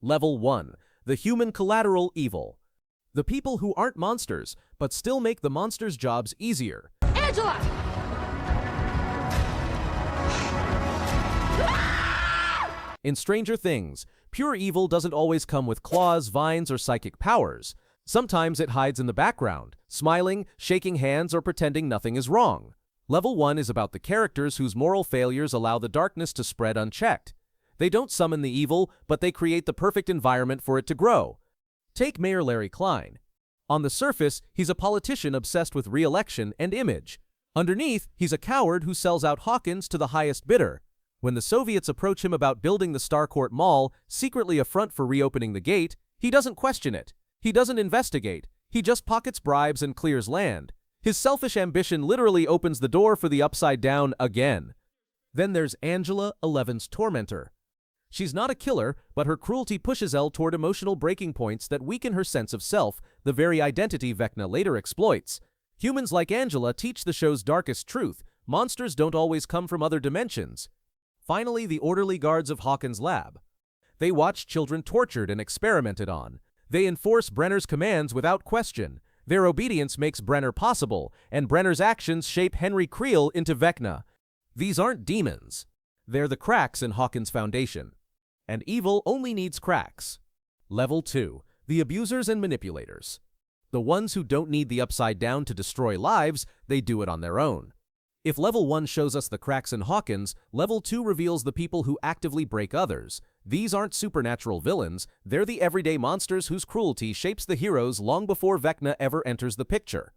Level 1. The human collateral evil. The people who aren't monsters, but still make the monsters' jobs easier. Angela! In Stranger Things, pure evil doesn't always come with claws, vines, or psychic powers. Sometimes it hides in the background, smiling, shaking hands, or pretending nothing is wrong. Level 1 is about the characters whose moral failures allow the darkness to spread unchecked. They don't summon the evil, but they create the perfect environment for it to grow. Take Mayor Larry Klein. On the surface, he's a politician obsessed with re-election and image. Underneath, he's a coward who sells out Hawkins to the highest bidder. When the Soviets approach him about building the Starcourt Mall, secretly a front for reopening the gate, he doesn't question it. He doesn't investigate. He just pockets bribes and clears land. His selfish ambition literally opens the door for the upside down again. Then there's Angela, Eleven's tormentor. She's not a killer, but her cruelty pushes Elle toward emotional breaking points that weaken her sense of self, the very identity Vecna later exploits. Humans like Angela teach the show's darkest truth: monsters don't always come from other dimensions. Finally, the orderly guards of Hawkins' lab. They watch children tortured and experimented on. They enforce Brenner's commands without question. Their obedience makes Brenner possible, and Brenner's actions shape Henry Creel into Vecna. These aren't demons. They're the cracks in Hawkins' foundation. And evil only needs cracks. Level 2. The abusers and manipulators. The ones who don't need the upside down to destroy lives, they do it on their own. If Level 1 shows us the cracks in Hawkins, Level 2 reveals the people who actively break others. These aren't supernatural villains, they're the everyday monsters whose cruelty shapes the heroes long before Vecna ever enters the picture.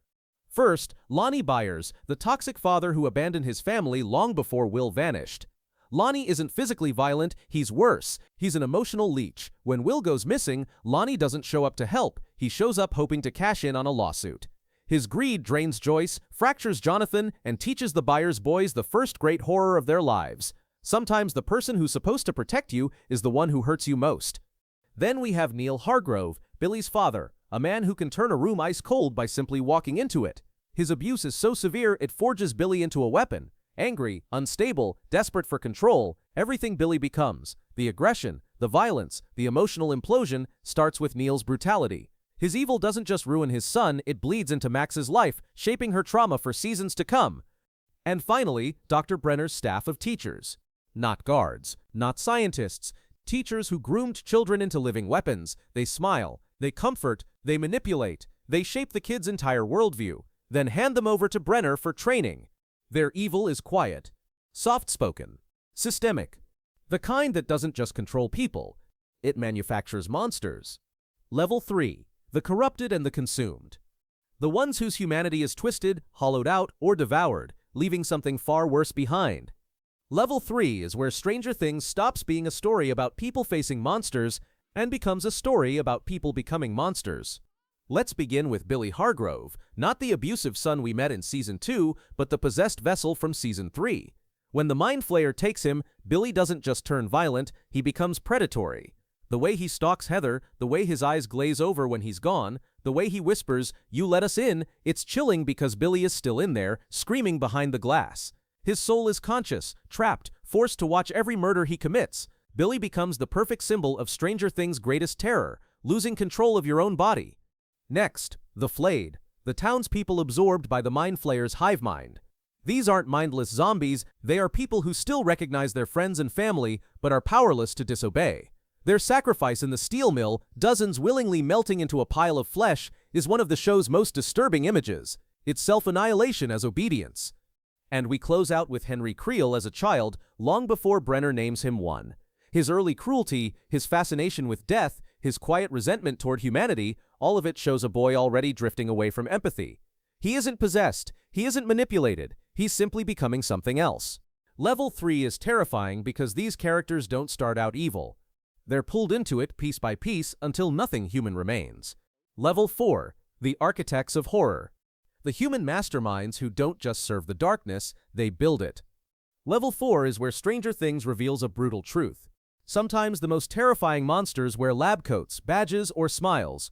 First, Lonnie Byers, the toxic father who abandoned his family long before Will vanished. Lonnie isn't physically violent, he's worse. He's an emotional leech. When Will goes missing, Lonnie doesn't show up to help. He shows up hoping to cash in on a lawsuit. His greed drains Joyce, fractures Jonathan, and teaches the Byers boys the first great horror of their lives. Sometimes the person who's supposed to protect you is the one who hurts you most. Then we have Neil Hargrove, Billy's father, a man who can turn a room ice cold by simply walking into it. His abuse is so severe it forges Billy into a weapon. Angry, unstable, desperate for control, everything Billy becomes, the aggression, the violence, the emotional implosion, starts with Neil's brutality. His evil doesn't just ruin his son, it bleeds into Max's life, shaping her trauma for seasons to come. And finally, Dr. Brenner's staff of teachers. Not guards, not scientists, teachers who groomed children into living weapons. They smile, they comfort, they manipulate, they shape the kids' entire worldview, then hand them over to Brenner for training. Their evil is quiet, soft-spoken, systemic. The kind that doesn't just control people, it manufactures monsters. Level 3. The corrupted and the consumed. The ones whose humanity is twisted, hollowed out, or devoured, leaving something far worse behind. Level 3 is where Stranger Things stops being a story about people facing monsters and becomes a story about people becoming monsters. Let's begin with Billy Hargrove, not the abusive son we met in Season 2, but the possessed vessel from Season 3. When the Mind Flayer takes him, Billy doesn't just turn violent, he becomes predatory. The way he stalks Heather, the way his eyes glaze over when he's gone, the way he whispers, "You let us in," it's chilling because Billy is still in there, screaming behind the glass. His soul is conscious, trapped, forced to watch every murder he commits. Billy becomes the perfect symbol of Stranger Things' greatest terror, losing control of your own body. Next, the flayed, the townspeople absorbed by the Mind Flayer's hive mind. These aren't mindless zombies, they are people who still recognize their friends and family, but are powerless to disobey. Their sacrifice in the steel mill, dozens willingly melting into a pile of flesh, is one of the show's most disturbing images. It's self-annihilation as obedience. And we close out with Henry Creel as a child, long before Brenner names him one. His early cruelty, his fascination with death, his quiet resentment toward humanity, all of it shows a boy already drifting away from empathy. He isn't possessed, he isn't manipulated, he's simply becoming something else. Level 3 is terrifying because these characters don't start out evil. They're pulled into it piece by piece until nothing human remains. Level 4. The architects of horror. The human masterminds who don't just serve the darkness, they build it. Level 4 is where Stranger Things reveals a brutal truth. Sometimes the most terrifying monsters wear lab coats, badges, or smiles.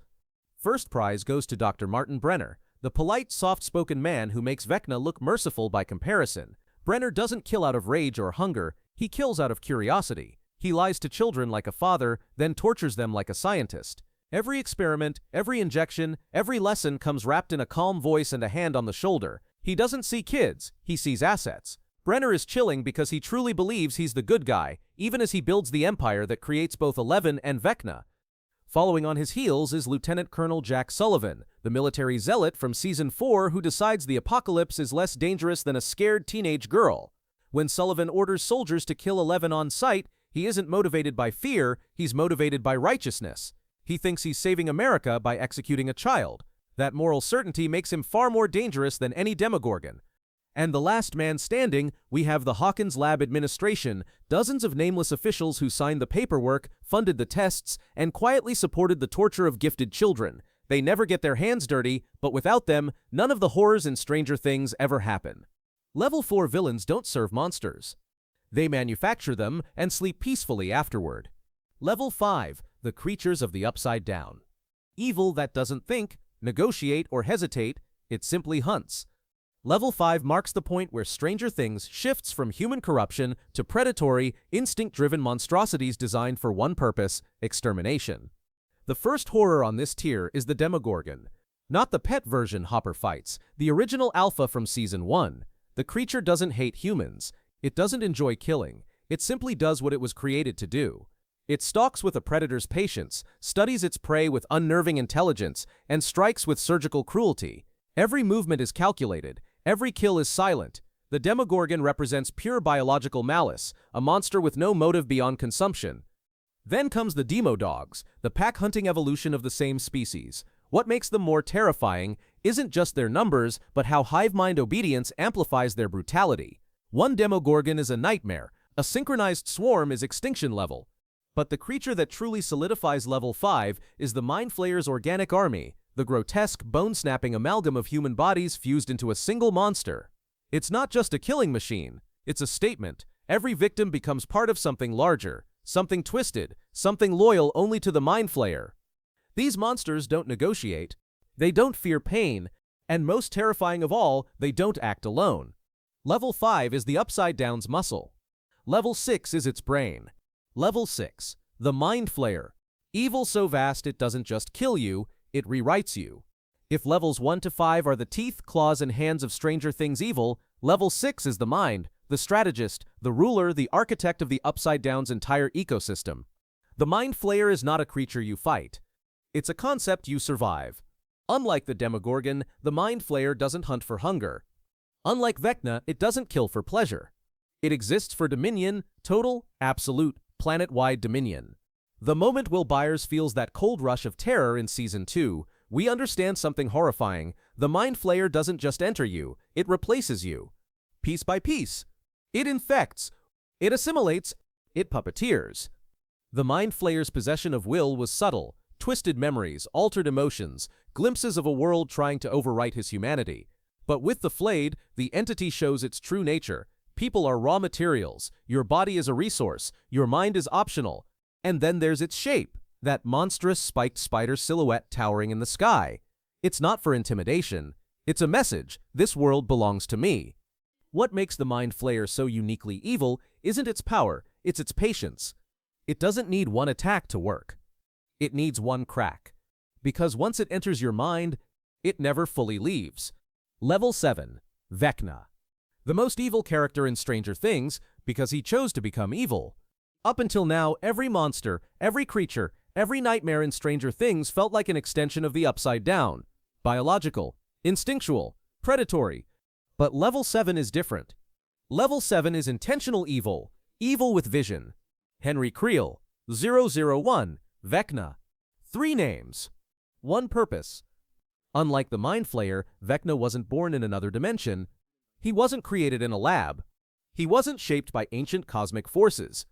First prize goes to Dr. Martin Brenner, the polite, soft-spoken man who makes Vecna look merciful by comparison. Brenner doesn't kill out of rage or hunger, he kills out of curiosity. He lies to children like a father, then tortures them like a scientist. Every experiment, every injection, every lesson comes wrapped in a calm voice and a hand on the shoulder. He doesn't see kids, he sees assets. Brenner is chilling because he truly believes he's the good guy, even as he builds the empire that creates both 11 and Vecna. Following on his heels is Lieutenant Colonel Jack Sullivan, the military zealot from Season 4 who decides the apocalypse is less dangerous than a scared teenage girl. When Sullivan orders soldiers to kill 11 on sight, he isn't motivated by fear, he's motivated by righteousness. He thinks he's saving America by executing a child. That moral certainty makes him far more dangerous than any Demogorgon. And the last man standing, we have the Hawkins Lab administration, dozens of nameless officials who signed the paperwork, funded the tests, and quietly supported the torture of gifted children. They never get their hands dirty, but without them, none of the horrors in Stranger Things ever happen. Level 4 villains don't serve monsters. They manufacture them and sleep peacefully afterward. Level 5, the creatures of the Upside Down. Evil that doesn't think, negotiate, or hesitate, it simply hunts. Level 5 marks the point where Stranger Things shifts from human corruption to predatory, instinct-driven monstrosities designed for one purpose: extermination. The first horror on this tier is the Demogorgon. Not the pet version Hopper fights, the original alpha from Season 1. The creature doesn't hate humans. It doesn't enjoy killing. It simply does what it was created to do. It stalks with a predator's patience, studies its prey with unnerving intelligence, and strikes with surgical cruelty. Every movement is calculated. Every kill is silent. The Demogorgon represents pure biological malice, a monster with no motive beyond consumption. Then comes the Demo Dogs, the pack-hunting evolution of the same species. What makes them more terrifying isn't just their numbers, but how hive mind obedience amplifies their brutality. One Demogorgon is a nightmare. A synchronized swarm is extinction level. But the creature that truly solidifies level 5 is the Mind Flayer's organic army, the grotesque, bone-snapping amalgam of human bodies fused into a single monster. It's not just a killing machine. It's a statement. Every victim becomes part of something larger, something twisted, something loyal only to the Mind Flayer. These monsters don't negotiate. They don't fear pain. And most terrifying of all, they don't act alone. Level 5 is the Upside Down's muscle. Level 6 is its brain. Level 6, the Mind Flayer. Evil so vast it doesn't just kill you, it rewrites you. If levels 1 to 5 are the teeth, claws, and hands of Stranger Things evil, level 6 is the mind, the strategist, the ruler, the architect of the Upside Down's entire ecosystem. The Mind Flayer is not a creature you fight. It's a concept you survive. Unlike the Demogorgon, the Mind Flayer doesn't hunt for hunger. Unlike Vecna, it doesn't kill for pleasure. It exists for dominion, total, absolute, planet-wide dominion. The moment Will Byers feels that cold rush of terror in Season 2, we understand something horrifying. The Mind Flayer doesn't just enter you, it replaces you. Piece by piece. It infects. It assimilates. It puppeteers. The Mind Flayer's possession of will was subtle. Twisted memories, altered emotions, glimpses of a world trying to overwrite his humanity. But with the flayed, the entity shows its true nature. People are raw materials. Your body is a resource. Your mind is optional. And then there's its shape, that monstrous spiked spider silhouette towering in the sky. It's not for intimidation. It's a message. This world belongs to me. What makes the Mind Flayer so uniquely evil isn't its power, it's its patience. It doesn't need one attack to work. It needs one crack. Because once it enters your mind, it never fully leaves. Level 7, Vecna. The most evil character in Stranger Things because he chose to become evil. Up until now, every monster, every creature, every nightmare in Stranger Things felt like an extension of the Upside Down. Biological, instinctual, predatory. But Level 7 is different. Level 7 is intentional evil, evil with vision. Henry Creel, 001, Vecna. 3 names. 1 purpose. Unlike the Mind Flayer, Vecna wasn't born in another dimension. He wasn't created in a lab. He wasn't shaped by ancient cosmic forces.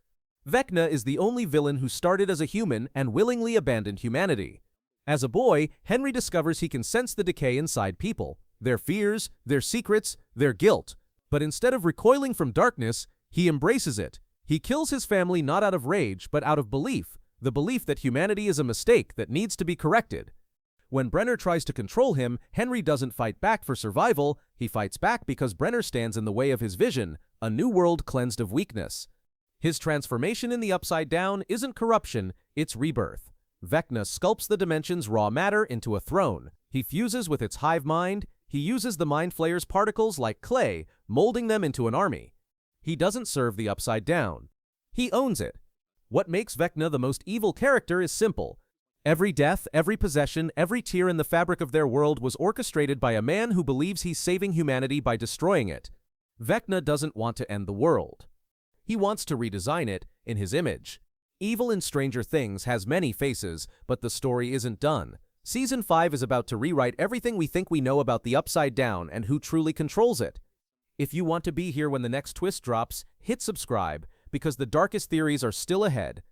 Vecna is the only villain who started as a human and willingly abandoned humanity. As a boy, Henry discovers he can sense the decay inside people, their fears, their secrets, their guilt. But instead of recoiling from darkness, he embraces it. He kills his family not out of rage, but out of belief, the belief that humanity is a mistake that needs to be corrected. When Brenner tries to control him, Henry doesn't fight back for survival, he fights back because Brenner stands in the way of his vision, a new world cleansed of weakness. His transformation in the Upside Down isn't corruption, it's rebirth. Vecna sculpts the dimension's raw matter into a throne. He fuses with its hive mind. He uses the Mind Flayer's particles like clay, molding them into an army. He doesn't serve the Upside Down. He owns it. What makes Vecna the most evil character is simple. Every death, every possession, every tear in the fabric of their world was orchestrated by a man who believes he's saving humanity by destroying it. Vecna doesn't want to end the world. He wants to redesign it in his image. Evil in Stranger Things has many faces, but the story isn't done. Season 5 is about to rewrite everything we think we know about the Upside Down and who truly controls it. If you want to be here when the next twist drops, hit subscribe, because the darkest theories are still ahead.